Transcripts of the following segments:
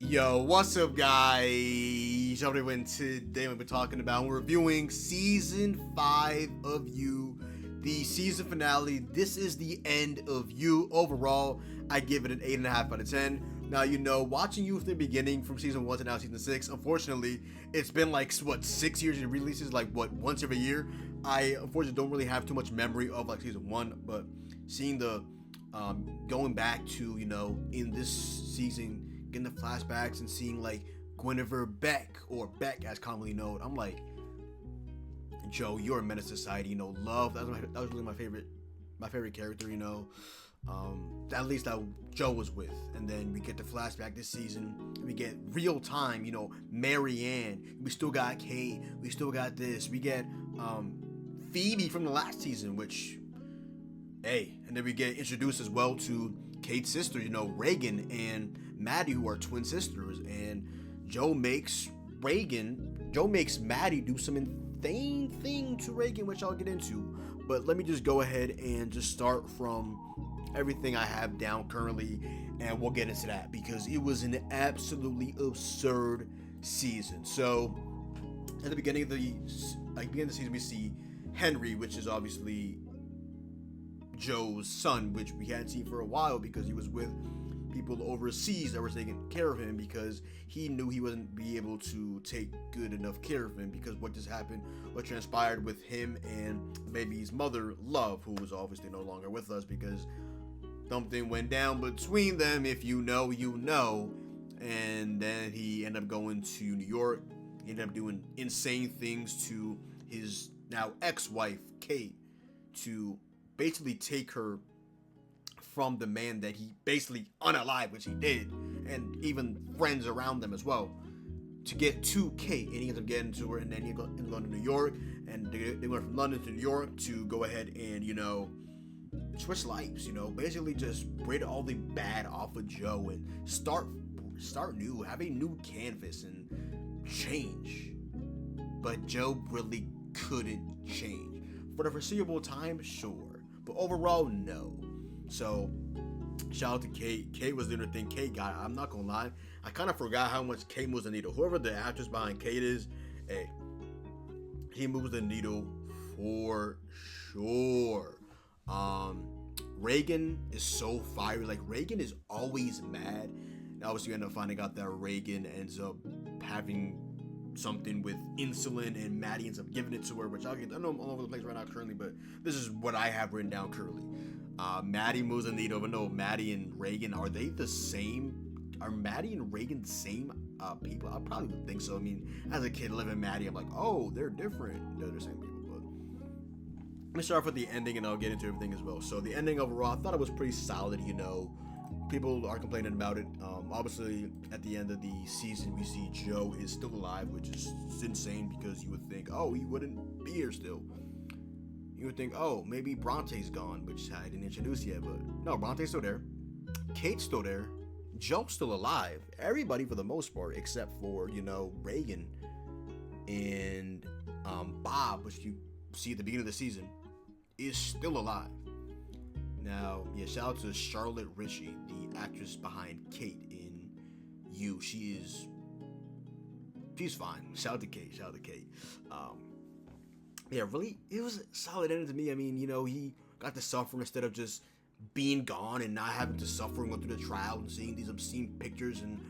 Yo, what's up, guys? Everyone, today we've been talking about we're reviewing season 5 of You, the season finale. This is the end of You. Overall, I give it an 8.5 out of 10. Now, watching You from the beginning, from season 1 to now season 6, unfortunately, it's been like, what, 6 years? It releases like, what, once every year? I, unfortunately, don't really have too much memory of like season 1, but seeing the going back to in this season, getting the flashbacks and seeing like Guinevere Beck, or Beck as commonly known, I'm like, Joe, you're a menace to society. Love, that was really my favorite character. At least that Joe was with. And then we get the flashback this season. We get real time. Marianne. We still got Kate. We still got this. We get Phoebe from the last season, which, hey, and then we get introduced as well to Kate's sister, Reagan and Maddie, who are twin sisters, and Joe makes Maddie do some insane thing to Reagan, which I'll get into. But let me just go ahead and just start from everything I have down currently, and we'll get into that because it was an absolutely absurd season. So, at the beginning of the season, we see Henry, which is obviously Joe's son, which we hadn't seen for a while because he was with people overseas that were taking care of him because he knew he wasn't be able to take good enough care of him because what just happened, what transpired with him and the baby's mother, Love, who was obviously no longer with us because something went down between them. If you know, you know. And then he ended up going to New York. He ended up doing insane things to his now ex-wife, Kate, to basically take her from the man that he basically unalived, which he did, and even friends around them as well, to get to Kate. And he ends up getting to her, and then he ends up going to New York, and they went from London to New York to go ahead and switch lives. Basically just rid all the bad off of Joe and start new, have a new canvas and change. But Joe really couldn't change for the foreseeable time, sure, but overall, no. So, shout out to Kate. Kate was doing her thing. Kate got it. I'm not gonna lie. I kind of forgot how much Kate moves the needle. Whoever the actress behind Kate is, hey, he moves the needle for sure. Reagan is so fiery. Like, Reagan is always mad. And obviously, you end up finding out that Reagan ends up having something with insulin, and Maddie ends up giving it to her, which I know I'm all over the place right now currently, but this is what I have written down currently. Maddie moves the needle, but no, Maddie and Reagan, are they the same? Are Maddie and Reagan the same people? I probably would think so. I mean, as a kid living Maddie, I'm like, oh, they're different. They're the same people. But let me start off with the ending, and I'll get into everything as well. So the ending overall, I thought it was pretty solid. People are complaining about it. Obviously, at the end of the season, we see Joe is still alive, which is insane because you would think, oh, he wouldn't be here still. You would think, oh, maybe Bronte's gone, which I didn't introduce yet, but no, Bronte's still there. Kate's still there. Joe's still alive. Everybody, for the most part, except for, Reagan and Bob, which you see at the beginning of the season, is still alive. Now, yeah, shout out to Charlotte Ritchie, the actress behind Kate in You. She's fine. Shout out to Kate. Yeah, really, it was a solid ending to me. I mean, he got to suffer instead of just being gone and not having to suffer and go through the trial and seeing these obscene pictures and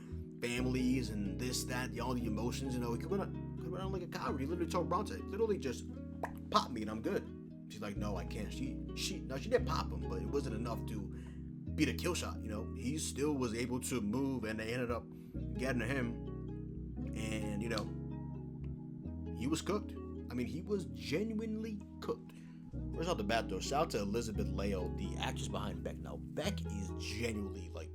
families and this, that, all the emotions. He could went on like a coward. He literally told Bronte, literally just pop me and I'm good. She's like, no, I can't. She did pop him, but it wasn't enough to beat a kill shot. He still was able to move, and they ended up getting to him, and he was cooked. I mean, he was genuinely cooked. First off the bat, though, shout out to Elizabeth Leo, the actress behind Beck. Now, Beck is genuinely, like,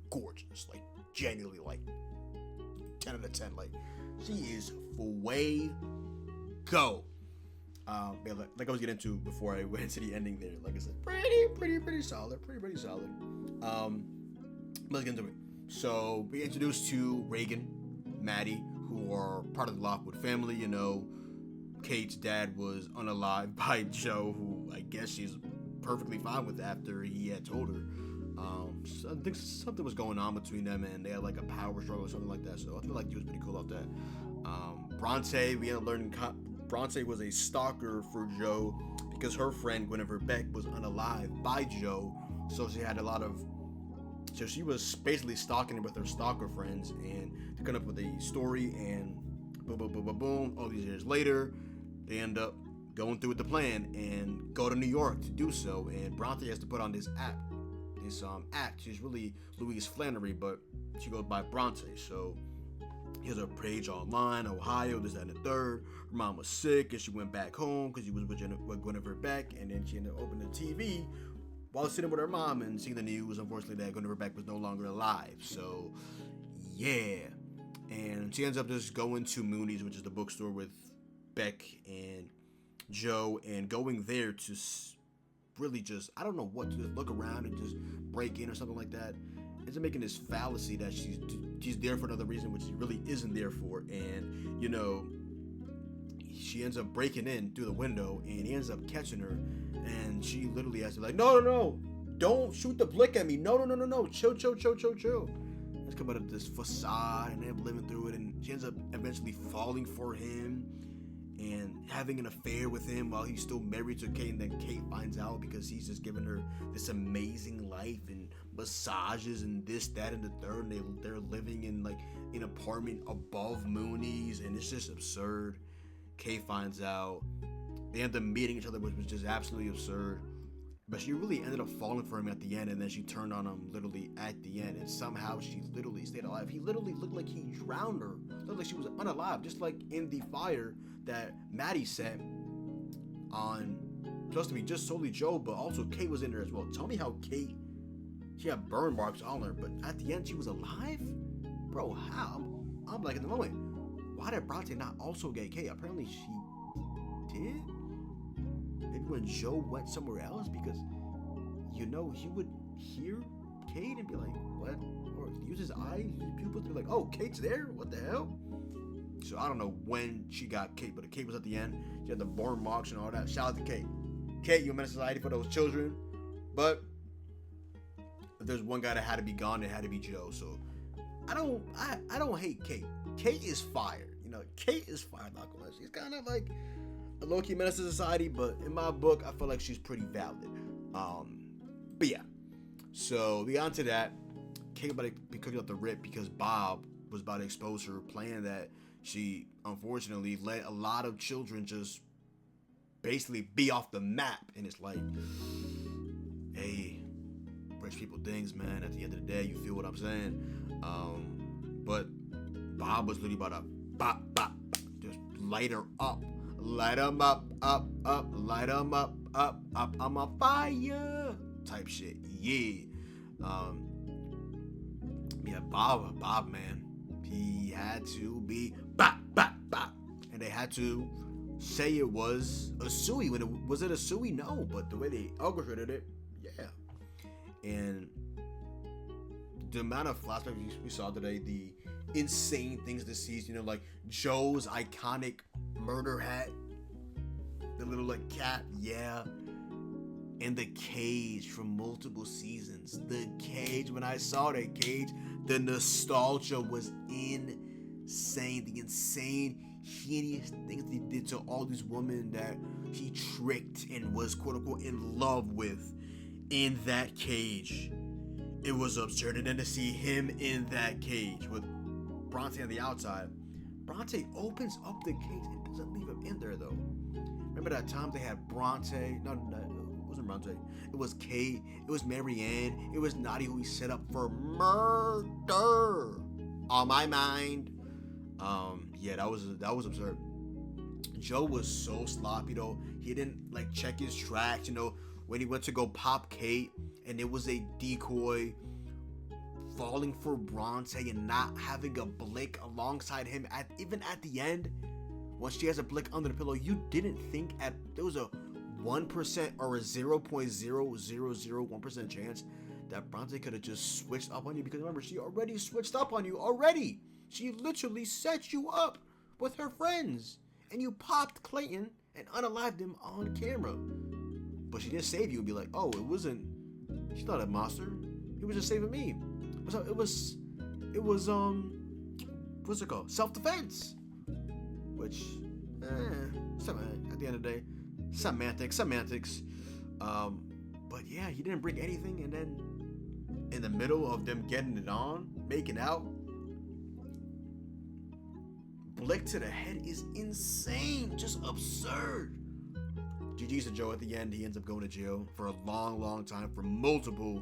gorgeous. Like, genuinely, like, 10 out of 10. Like, she is fuego. Yeah, like I was getting into before I went to the ending there. Like I said, pretty solid. Pretty solid. Let's get into it. So, we introduced to Reagan, Maddie, who are part of the Lockwood family. Kate's dad was unalived by Joe, who I guess she's perfectly fine with after he had told her. So I think something was going on between them, and they had like a power struggle or something like that. So I feel like he was pretty cool off that. Bronte, we ended up learning Bronte was a stalker for Joe because her friend Guinevere Beck was unalived by Joe, so she had a lot of. So she was basically stalking him with her stalker friends, and they come up with a story, and boom, boom, boom, boom, boom. All these years later, they end up going through with the plan and go to New York to do so. And Bronte has to put on this act. She's really Louise Flannery, but she goes by Bronte. So he has a page online, Ohio, this, that, and the third. Her mom was sick, and she went back home because she was with Guinevere Beck, and then she ended up opening the TV while sitting with her mom and seeing the news, unfortunately, that Guinevere Beck was no longer alive. So, yeah. And she ends up just going to Mooney's, which is the bookstore with Beck and Joe, and going there to really just, I don't know what, to just look around and just break in or something like that. It's making this fallacy that she's there for another reason, which she really isn't there for. And, you know, she ends up breaking in through the window, and he ends up catching her, and she literally has to be like, no, don't shoot the blick at me. No, chill. Let's come out of this facade, and they're living through it, and she ends up eventually falling for him and having an affair with him while he's still married to Kate. And then Kate finds out because he's just giving her this amazing life and massages and this, that, and the third. And they're living in like an apartment above Mooney's, and it's just absurd. Kate finds out. They end up meeting each other, which was just absolutely absurd. But she really ended up falling for him at the end, and then she turned on him literally at the end, and somehow she literally stayed alive. He literally looked like he drowned her. Looked like she was unalive, just like in the fire that Maddie set on, supposed to be just solely Joe, but also Kate was in there as well. Tell me how Kate, she had burn marks on her, but at the end she was alive? Bro, how? I'm like, in the moment, why did Bronte not also get Kate? Apparently she did? Maybe when Joe went somewhere else, because, you know, he would hear Kate and be like, what? Or use his eyes, use pupils to be like, oh, Kate's there? What the hell? So I don't know when she got Kate, but Kate was at the end. She had the burn marks and all that. Shout out to Kate. Kate, you meant society for those children. But if there's one guy that had to be gone, it had to be Joe. So I don't hate Kate. Kate is fire. You know, Kate is fire. Not gonna lie. She's kind of like a low-key menace to society, but in my book, I feel like she's pretty valid. But yeah. So beyond to that, Kate about to be cooking up the rip because Bob was about to expose her plan that she unfortunately let a lot of children just basically be off the map. And it's like, hey, rich people things, man. At the end of the day, you feel what I'm saying? But Bob was literally about to just light her up. Light them up, light them up, I'm on fire, type shit, yeah. Yeah, Bob, man, he had to be bop, and they had to say it was a suey. Was it a suey? No, but the way they algorithed it, yeah. And the amount of flashbacks we saw today, the insane things this season, you know, like Joe's iconic murder hat, the little like cat, yeah, and the cage from multiple seasons. The cage, when I saw that cage, the nostalgia was insane. The insane, hideous things he did to all these women that he tricked and was quote unquote in love with in that cage. It was absurd. And then to see him in that cage with Bronte on the outside, Bronte opens up the cage and doesn't leave him in there though. Remember that time they had Bronte? No, it wasn't Bronte. It was Kate. It was Marianne. It was Nadia who he set up for murder. On my mind. Yeah, that was absurd. Joe was so sloppy though. He didn't like check his tracks. You know, when he went to go pop Kate, and it was a decoy. Falling for Bronte and not having a blick alongside him even at the end, once she has a blick under the pillow, you didn't think there was a 1% or a 0.0001% chance that Bronte could have just switched up on you, because remember, she already switched up on you already. She literally set you up with her friends, and you popped Clayton and unalived him on camera. But she didn't save you and be like, oh, it wasn't, she's not a monster. He was just saving me. So what's it called? Self-defense. Which, at the end of the day, semantics. But yeah, he didn't bring anything, and then in the middle of them getting it on, making out, blick to the head is insane, just absurd. GG's to Joe at the end. He ends up going to jail for a long time for multiple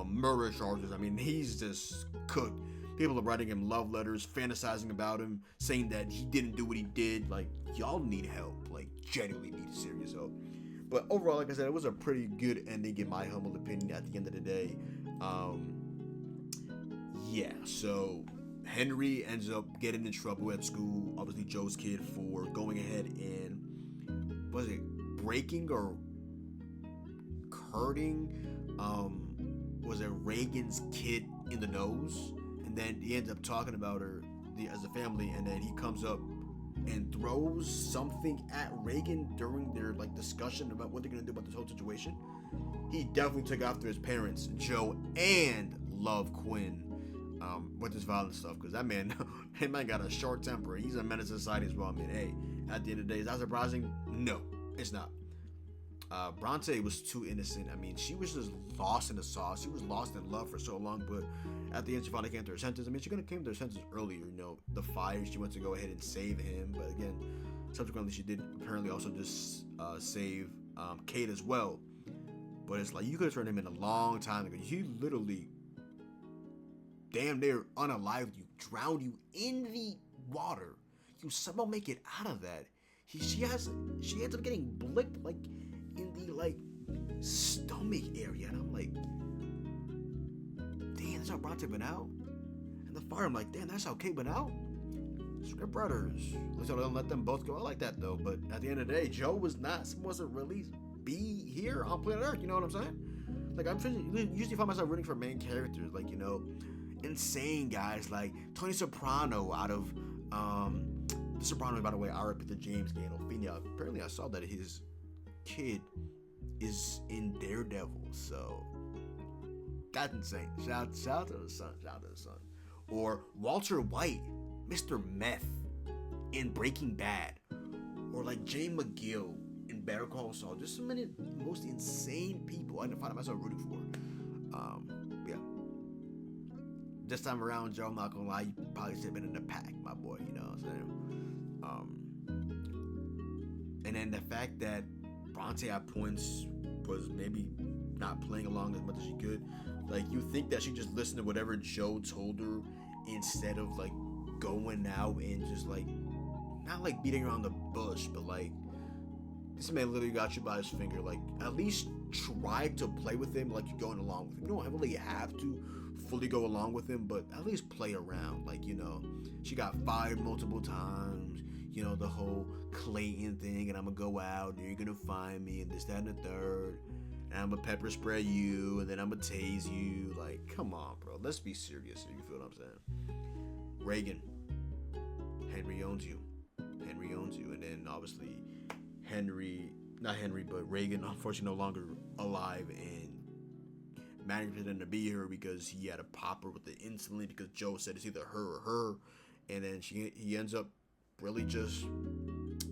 murder charges. I mean, he's just cooked. People are writing him love letters, fantasizing about him, saying that he didn't do what he did. Like, y'all need help. Like, genuinely need serious help. But overall, like I said, it was a pretty good ending in my humble opinion at the end of the day. Yeah, so Henry ends up getting in trouble at school, obviously Joe's kid, for going ahead and, was it breaking or hurting, was it Reagan's kid in the nose? And then he ends up talking about her as a family, and then he comes up and throws something at Reagan during their like discussion about what they're gonna do about this whole situation. He definitely took after his parents, Joe and Love Quinn, with this violent stuff, because that man got a short temper. He's a menace to society as well. I mean, hey, at the end of the day, is that surprising? No, it's not. Bronte was too innocent. I mean, she was just lost in the sauce. She was lost in love for so long, but at the end, she finally came to her senses. I mean, she could have came to her senses earlier, you know, the fire. She went to go ahead and save him, but again, subsequently, she did apparently also just save Kate as well. But it's like, you could have turned him in a long time ago. He literally damn near unalived you, drowned you in the water. You somehow make it out of that. She ends up getting blicked like in the like stomach area, and I'm like, damn, that's how Bronte been out. And the fire, I'm like, damn, that's how Kate been out. Script writers, let's don't let them both go out like that though. But at the end of the day, Joe wasn't really be here on planet Earth. You know what I'm saying? Like, I'm usually find myself rooting for main characters, like, you know, insane guys like Tony Soprano out of The Sopranos, by the way. I repeat, the James Gandolfini. Apparently, I saw that his kid is in Daredevil, so that's insane. Shout out to the son. Or Walter White, Mr. Meth in Breaking Bad, or like Jane McGill in Better Call Saul. Just so many most insane people I find myself rooting for. Yeah. This time around, Joe, I'm not gonna lie, you probably should have been in the pack, my boy. You know what I'm saying? And then the fact that Bronte at points was maybe not playing along as much as she could. Like, you think that she just listened to whatever Joe told her instead of like going out and just like, not like beating around the bush, but like, this man literally got you by his finger. Like, at least try to play with him like you're going along with him. You don't really have to fully go along with him, but at least play around. Like, you know, she got fired multiple times. You know, the whole Clayton thing, and I'm gonna go out and you're gonna find me, and this, that, and the third, and I'm gonna pepper spray you, and then I'm gonna tase you. Like, come on, bro. Let's be serious here. You feel what I'm saying? Reagan, Henry owns you. And then obviously Reagan, unfortunately, no longer alive, and Manny pretended to be her because he had a popper with the insulin because Joe said it's either her or her, and then he ends up really just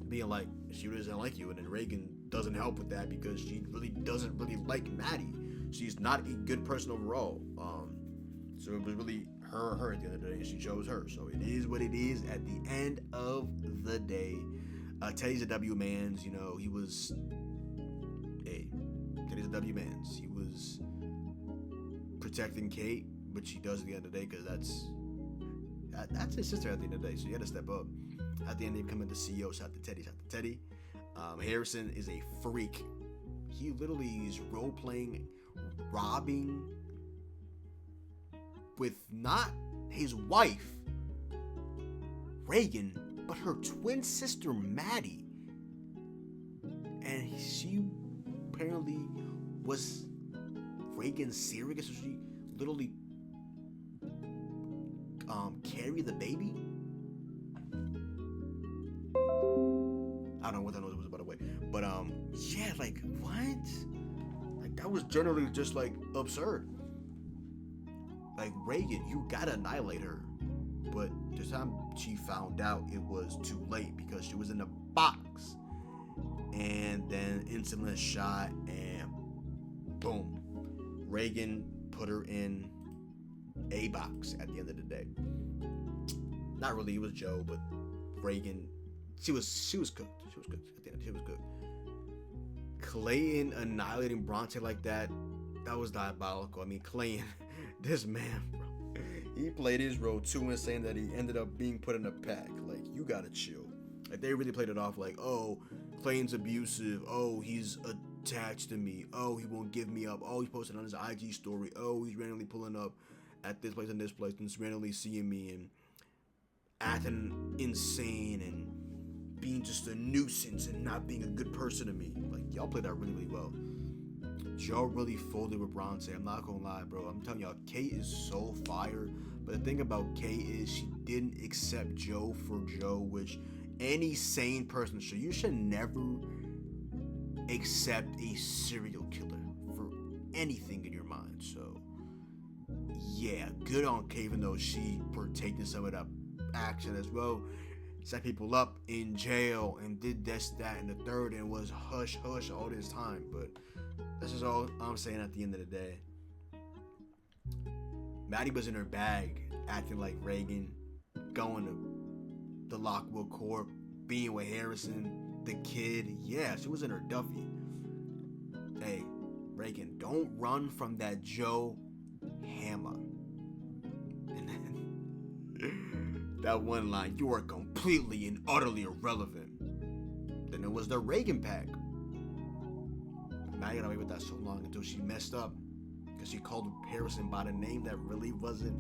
being like, she doesn't like you, and then Reagan doesn't help with that because she really doesn't really like Maddie. She's not a good person overall. So it was really her at the end of the day, and she chose her. So it is what it is at the end of the day. Teddy's a W-Mans, you know, Teddy's a W-Mans. He was protecting Kate, but she does at the end of the day because that's his sister at the end of the day, so he had to step up. At the end, they become the CEO. Shout out to Teddy. Harrison is a freak. He literally is role-playing, robbing with not his wife, Reagan, but her twin sister, Maddie. And she apparently was Reagan's surrogate, so she literally carried the baby. I don't know what that was, by the way. But, yeah, like, what? Like, that was generally just, like, absurd. like, Reagan, you gotta annihilate her. But the time she found out, it was too late because she was in a box. And then instantly shot, and boom. Reagan put her in a box at the end of the day. Not really, it was Joe, but Reagan, she was cooked. She was cooked at the end. She was cooked. Clayton annihilating Bronte like that was diabolical. I mean, Clayton, this man, bro, he played his role too insane that he ended up being put in a pack. Like, you gotta chill. Like, they really played it off like, oh, Clayton's abusive. Oh, he's attached to me. Oh, he won't give me up. Oh, he's posting on his IG story. Oh, he's randomly pulling up at this place and this place and just randomly seeing me and acting insane and being just a nuisance and not being a good person to me. Like, y'all played that really, really well. Joe really folded with Bronte. I'm not gonna lie, bro. I'm telling y'all, Kate is so fire. But the thing about Kate is she didn't accept Joe for Joe, which any sane person should. You should never accept a serial killer for anything in your mind. So, yeah, good on Kate, even though she partaked in some of that action as well. Set people up in jail and did this, that, and the third, and was hush hush all this time. But this is all I'm saying at the end of the day. Maddie was in her bag, acting like Reagan, going to the Lockwood Court, being with Harrison, the kid. Yeah, she was in her Duffy. Hey, Reagan, don't run from that Joe Hammer. And then that one line, you are completely and utterly irrelevant. Then it was the Reagan pack. Maddie got away with that so long until she messed up because she called Harrison by the name that really wasn't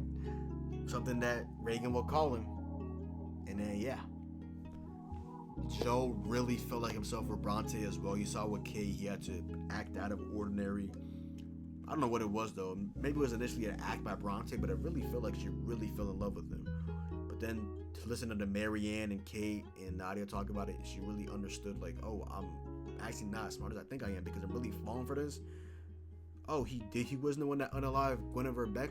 something that Reagan would call him. And then, yeah, Joe really felt like himself for Bronte as well. You saw with Kay, he had to act out of ordinary. I don't know what it was, though. Maybe it was initially an act by Bronte, but it really felt like she really fell in love with him. But then to listen to Marianne and Kate and Nadia talk about it, she really understood, like, oh, I'm actually not as smart as I think I am because I'm really falling for this. Oh, he wasn't the one that unalived Guinevere Beck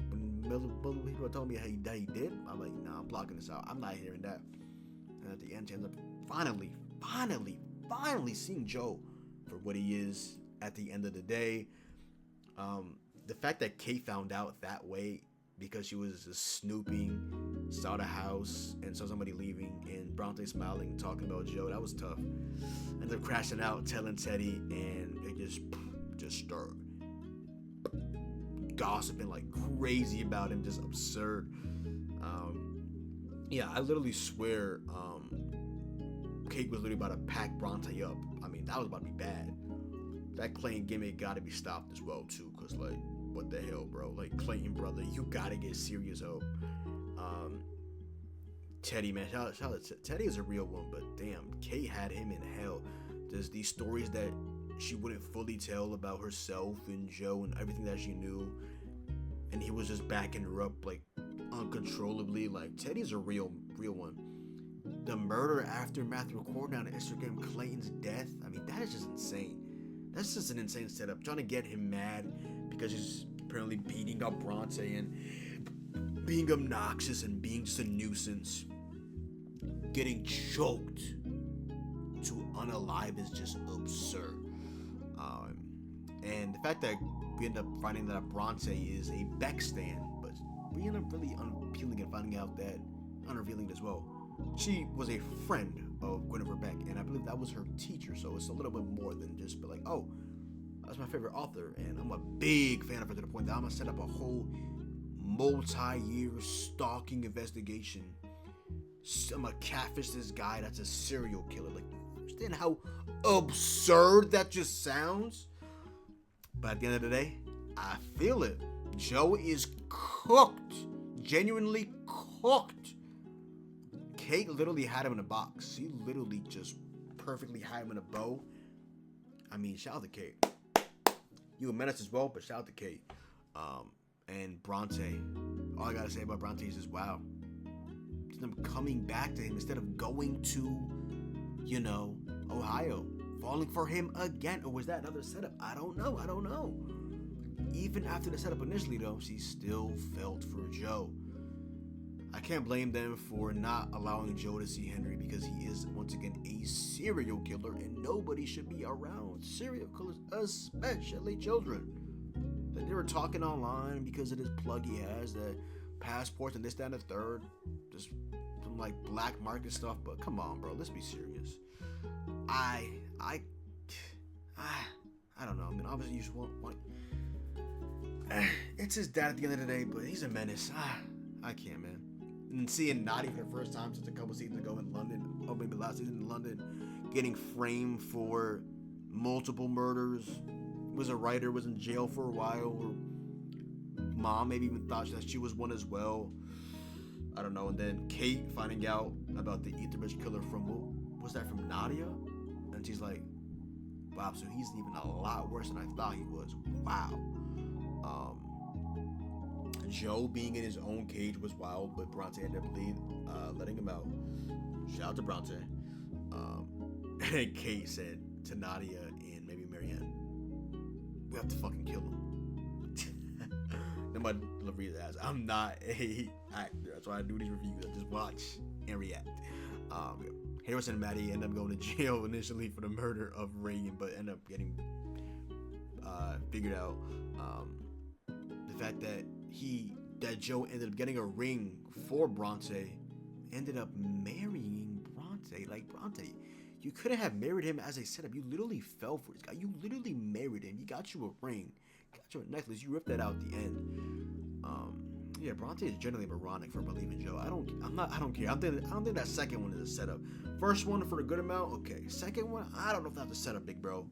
when people told me that he did. I'm like, nah, I'm blocking this out. I'm not hearing that. And at the end, she ends up finally seeing Joe for what he is at the end of the day. The fact that Kate found out that way because she was just snooping, saw the house, and saw somebody leaving, and Bronte smiling, talking about Joe, that was tough. Ended up crashing out, telling Teddy, and it just started gossiping like crazy about him, just absurd. Yeah, I literally swear Kate was literally about to pack Bronte up. I mean, that was about to be bad. That Clayton gimmick gotta be stopped as well too, cause like, what the hell, bro? Like, Clayton, brother, you gotta get serious hope. Teddy, man, shout out to Teddy is a real one, but damn, Kate had him in hell. There's these stories that she wouldn't fully tell about herself and Joe and everything that she knew, and he was just backing her up like uncontrollably. Like, Teddy's a real one. The murder aftermath recording on Instagram, Clayton's death, I mean, that is just insane. That's just an insane setup. Trying to get him mad because he's apparently beating up Bronte and being obnoxious and being just a nuisance. Getting choked to unalive is just absurd. And the fact that we end up finding that Bronte is a Beck stan, but we end up really unpeeling and finding out that, unrevealing as well, she was a friend of Guinevere Beck, and I believe that was her teacher, so it's a little bit more than just be like, oh, that's my favorite author, and I'm a big fan of her to the point that I'm gonna set up a whole multi-year stalking investigation. I'm gonna catfish this guy that's a serial killer. Like, understand how absurd that just sounds? But at the end of the day, I feel it. Joe is cooked. Genuinely cooked. Kate literally had him in a box. She literally just perfectly had him in a bow. I mean, shout out to Kate. You a menace as well, but shout out to Kate. And Bronte. All I gotta say about Bronte is just wow. Just them coming back to him instead of going to, Ohio. Falling for him again. Or was that another setup? I don't know. Even after the setup initially, though, she still felt for Joe. I can't blame them for not allowing Joe to see Henry because he is, once again, a serial killer and nobody should be around serial killers, especially children. Like, they were talking online because of this plug he has, that passports and this, that, and the third, just some like black market stuff, but come on, bro, let's be serious. I don't know. I mean, obviously you just want it's his dad at the end of the day, but he's a menace. I can't, man. And seeing Naughty for the first time since a couple seasons ago in London, or maybe last season in London, getting framed for multiple murders, was a writer, was in jail for a while, or mom maybe even thought that she was one as well. I don't know. And then Kate finding out about the Etheridge killer from, what was that, from Nadia? And she's like, wow, so he's even a lot worse than I thought he was. Wow. Joe being in his own cage was wild, but Bronte ended up letting him out. Shout out to Bronte. And then Kate said to Nadia and maybe Marianne, we have to fucking kill him. Then my delivery is, I'm not a actor. That's why I do these reviews. I just watch and react. Harrison and Maddie end up going to jail initially for the murder of Reagan, but end up getting figured out. The fact that Joe ended up getting a ring for Bronte, ended up marrying Bronte. Like, Bronte, you couldn't have married him as a setup. You literally fell for this guy. You literally married him. He got you a ring, got you a necklace. You ripped that out at the end. Yeah, Bronte is generally moronic for believing Joe. I don't care. I don't think that second one is a setup. First one for a good amount, okay. Second one, I don't know if that's a setup, big bro.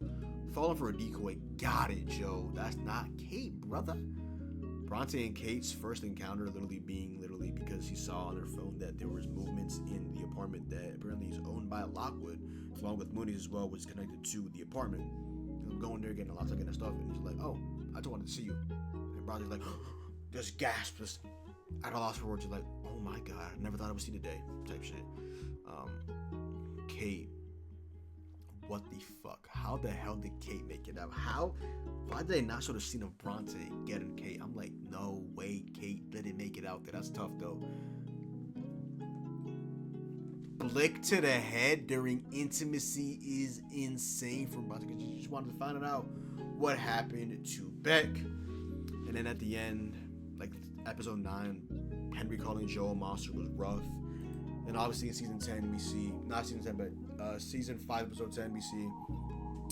Falling for a decoy, got it, Joe. That's not Kate, brother. Bronte and Kate's first encounter literally because he saw on their phone that there was movements in the apartment that apparently is owned by Lockwood, along with Mooney's as well, was connected to the apartment. I'm going there getting a lot of stuff, and he's like, oh, I just wanted to see you. And Bronte's like, just gasps, just at a loss for words. You're like, oh my god, I never thought I would see the day, type shit. Kate, what the fuck? How the hell did Kate make it out? Why did they not show the scene of Bronte getting Kate? I'm like, no way, Kate didn't make it out there. That's tough though. Blick to the head during intimacy is insane for Bronte because you just wanted to find out what happened to Beck. And then at the end, like episode 9, Henry calling Joe a monster was rough. And obviously in season 10 we see, not season 10 but season 5 episode 10 we see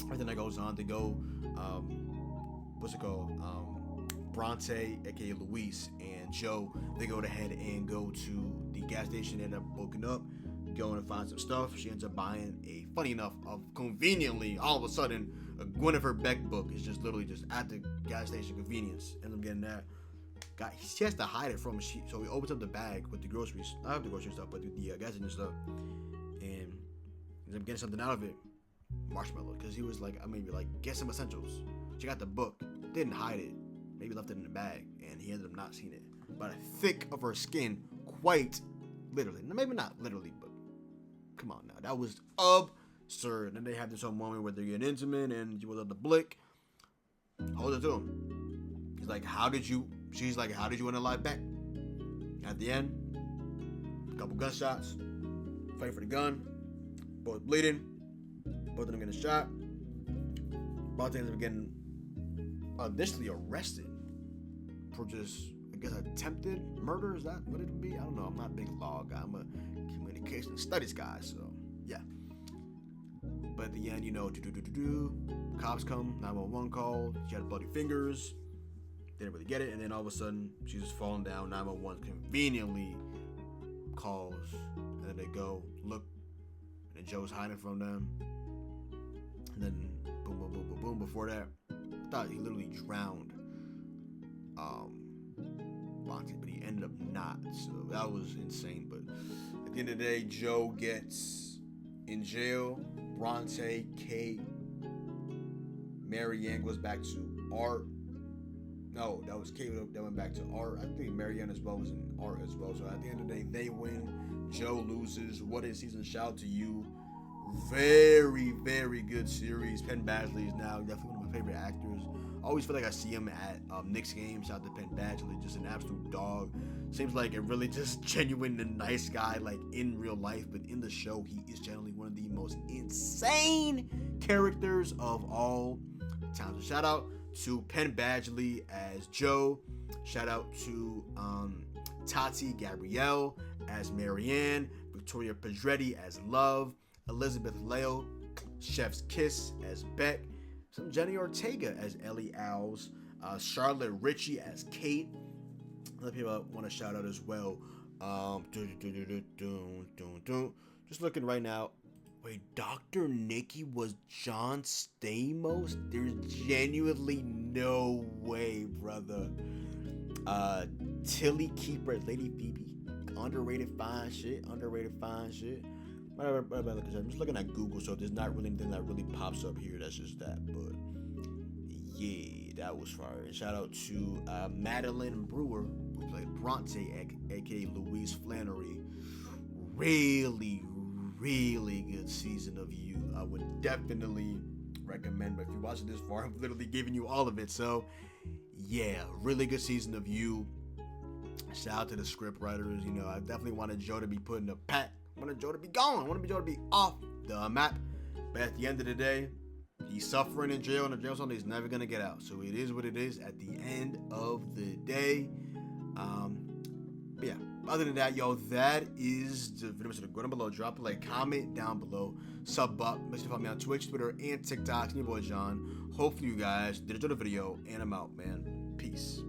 everything that goes on to go, Bronte aka Luis and Joe, they go ahead and go to the gas station, end up booking up, going to find some stuff. She ends up buying a, funny enough, conveniently, all of a sudden, a Guinevere Beck book is just literally just at the gas station convenience. Ends up getting that. She has to hide it from him. So he opens up the bag with the groceries, not the grocery stuff, but the gas station stuff, and ends up getting something out of it. Marshmallow, because he was like, get some essentials. She got the book, didn't hide it, maybe left it in the bag, and he ended up not seeing it. But thick of her skin, quite literally. Maybe not literally, but come on now, that was absurd. And then they have this whole moment where they're getting intimate, and she was at the blick. Hold it to him. He's like, she's like, how did you end up alive back? At the end, a couple gunshots, fight for the gun, both bleeding, both of them getting shot. Bronte ends up getting initially arrested for just, I guess, attempted murder. Is that what it would be? I don't know. I'm not a big law guy. I'm a communication studies guy, so yeah. But at the end, cops come, 911 call. She had bloody fingers. Didn't really get it, and then all of a sudden she's just falling down. 911 conveniently calls, and then they go look, and then Joe's hiding from them, and then boom, boom, boom, boom, boom. Before that, I thought he literally drowned Bronte, but he ended up not. So that was insane. But at the end of the day, Joe gets in jail. Bronte, Kate, Marianne goes back to Art. No, that was Kate that went back to Art. I think Marianne as well was in Art as well. So at the end of the day, they win. Joe loses. What is season? Shout out to you. Very, very good series. Penn Badgley is now definitely one of my favorite actors. I always feel like I see him at Knicks games. Shout out to Penn Badgley, just an absolute dog. Seems like a really just genuine and nice guy, like in real life, but in the show, he is generally one of the most insane characters of all time. So shout out to Penn Badgley as Joe. Shout out to Tati Gabrielle as Marianne, Victoria Pedretti as Love, Elizabeth Leo, Chef's Kiss as Beck, some Jenny Ortega as Ellie Owls, Charlotte Ritchie as Kate. Other people I want to shout out as well. Just looking right now. Wait, Dr. Nikki was John Stamos? There's genuinely no way, brother. Tilly Keeper as Lady Phoebe. Underrated fine shit. I'm just looking at Google, so there's not really anything that really pops up here. That's just that. But yeah, that was fire. And shout out to Madeline Brewer, who played Bronte, aka Louise Flannery. Really good season of You. I would definitely recommend, but if you're watching this far, I'm literally giving you all of it. So yeah, really good season of You. Shout out to the script writers. You know, I definitely wanted Joe to be put in the pack. I wanted Joe to be gone. I wanted Joe to be off the map. But at the end of the day, he's suffering in jail, and the jail cell, he's never gonna get out. So it is what it is at the end of the day. But yeah, other than that, yo, that is the video. So go down below, drop a like, comment down below, sub up. Make sure to follow me on Twitch, Twitter, and TikTok. And your boy John. Hopefully you guys did enjoy the video, and I'm out, man. Peace.